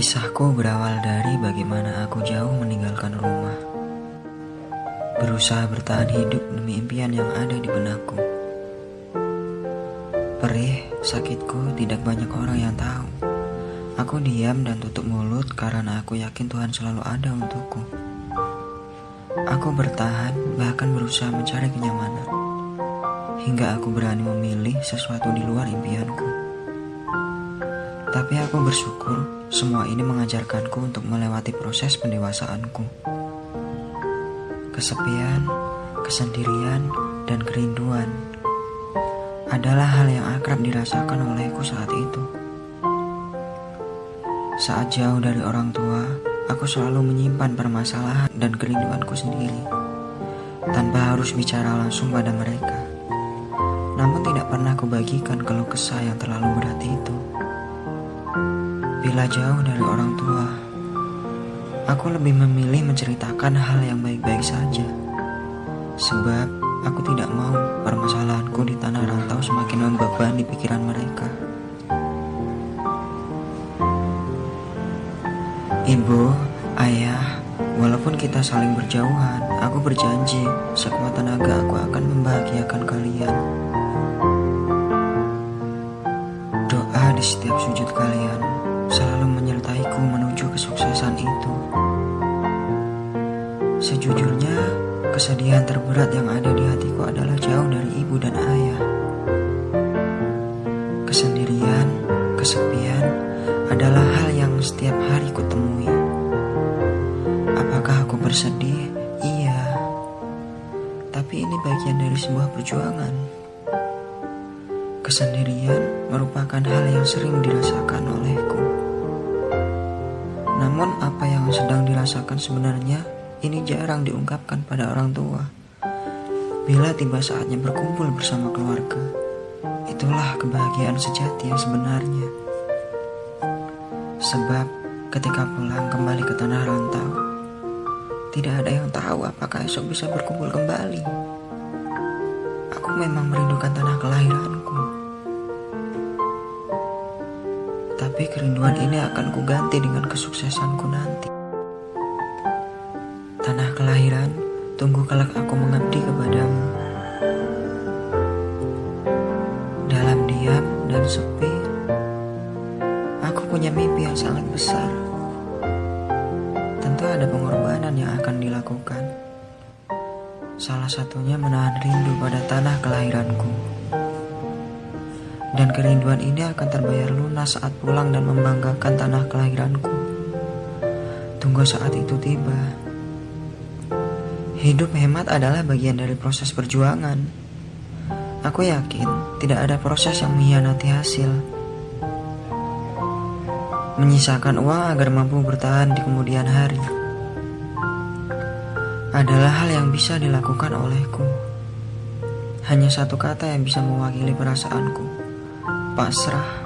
Kisahku berawal dari bagaimana aku jauh meninggalkan rumah, berusaha bertahan hidup demi impian yang ada di benakku. Perih, sakitku tidak banyak orang yang tahu. Aku diam dan tutup mulut karena aku yakin Tuhan selalu ada untukku. Aku bertahan, bahkan berusaha mencari kenyamanan, hingga aku berani memilih sesuatu di luar impianku. Tapi aku bersyukur semua ini mengajarkanku untuk melewati proses pendewasaanku. Kesepian, kesendirian, dan kerinduan adalah hal yang akrab dirasakan olehku saat itu. Saat jauh dari orang tua, aku selalu menyimpan permasalahan dan kerinduanku sendiri, tanpa harus bicara langsung pada mereka. Namun tidak pernah kubagikan keluh kesah yang terlalu berat itu. Bila jauh dari orang tua, aku lebih memilih menceritakan hal yang baik-baik saja. Sebab aku tidak mau permasalahanku di tanah rantau semakin membebani pikiran mereka. Ibu, ayah, walaupun kita saling berjauhan, aku berjanji sekuat tenaga aku akan membahagiakan kalian. Doa di setiap sujud kalian selalu menyertaiku menuju kesuksesan itu. Sejujurnya, kesedihan terberat yang ada di hatiku adalah jauh dari ibu dan ayah. Kesendirian, kesepian adalah hal yang setiap hari kutemui. Apakah aku bersedih? Iya. Tapi ini bagian dari sebuah perjuangan. Kesendirian merupakan hal yang sering dirasakan olehku. Namun apa yang sedang dirasakan sebenarnya ini jarang diungkapkan pada orang tua. Bila tiba saatnya berkumpul bersama keluarga, itulah kebahagiaan sejati yang sebenarnya. Sebab ketika pulang kembali ke tanah rantau, tidak ada yang tahu apakah esok bisa berkumpul kembali. Aku memang merindukan tanah kelahiranku. Tapi kerinduan ini akan kuganti dengan kesuksesanku nanti. Tanah kelahiran, tunggu kelak aku mengabdi kepadamu. Dalam diam dan sepi, aku punya mimpi yang sangat besar. Tentu ada pengorbanan yang akan dilakukan. Salah satunya menahan rindu pada tanah kelahiranku. Dan kerinduan ini akan terbayar lunas saat pulang dan membanggakan tanah kelahiranku. Tunggu saat itu tiba. Hidup hemat adalah bagian dari proses perjuangan. Aku yakin tidak ada proses yang mengkhianati hasil. Menyisakan uang agar mampu bertahan di kemudian hari adalah hal yang bisa dilakukan olehku. Hanya satu kata yang bisa mewakili perasaanku: pasrah.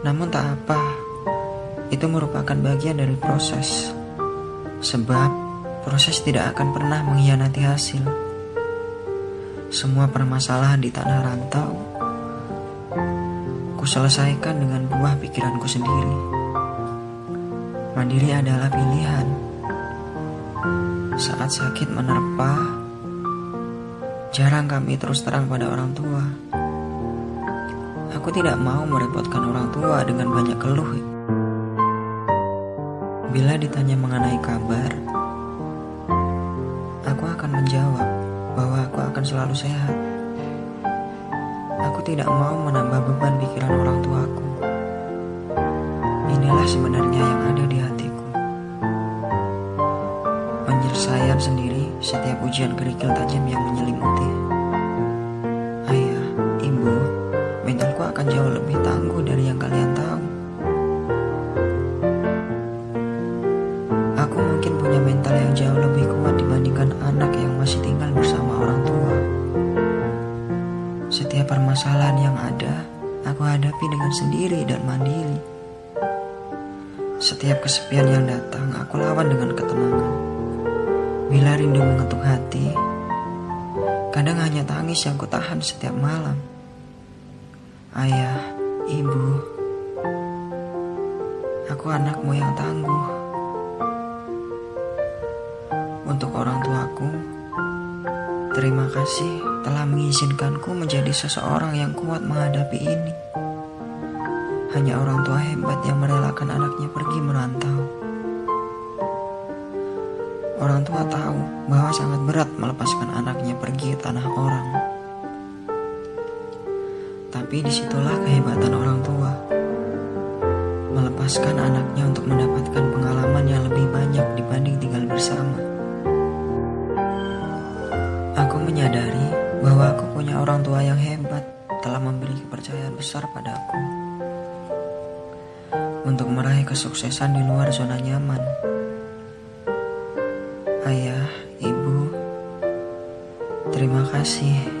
Namun tak apa, itu merupakan bagian dari proses. Sebab proses tidak akan pernah mengkhianati hasil. Semua permasalahan di tanah rantau kuselesaikan dengan buah pikiranku sendiri. Mandiri adalah pilihan. Saat sakit menerpa, jarang kami terus terang pada orang tua. Aku tidak mau merepotkan orang tua dengan banyak keluh. Bila ditanya mengenai kabar, aku akan menjawab bahwa aku akan selalu sehat. Aku tidak mau menambah beban pikiran orang tuaku. Inilah sebenarnya yang ada di hatiku. Penyelesaian sendiri setiap ujian kerikil tajam yang menyelimuti. Ayah, ibu, mentalku akan jauh lebih tangguh dari yang kalian tahu. Aku mungkin punya mental yang jauh lebih kuat dibandingkan anak yang masih tinggal bersama orang tua. Setiap permasalahan yang ada, aku hadapi dengan sendiri dan mandiri. Setiap kesepian yang datang, aku lawan dengan ketenangan. Bila rindu mengetuk hati, kadang hanya tangis yang kutahan setiap malam. Ayah, ibu, Aku anakmu yang tangguh. Untuk orang tuaku, terima kasih telah mengizinkanku menjadi seseorang yang kuat menghadapi ini. Hanya orang tua hebat yang merelakan anaknya pergi merantau. Orang tua tahu bahwa sangat berat melepaskan anaknya pergi ke tanah orang. Tapi disitulah kehebatan orang tua. Melepaskan anaknya untuk mendapatkan pengalaman yang lebih banyak dibanding tinggal bersama. Aku menyadari bahwa aku punya orang tua yang hebat, telah memberi kepercayaan besar padaku untuk meraih kesuksesan di luar zona nyaman. Ayah, ibu, terima kasih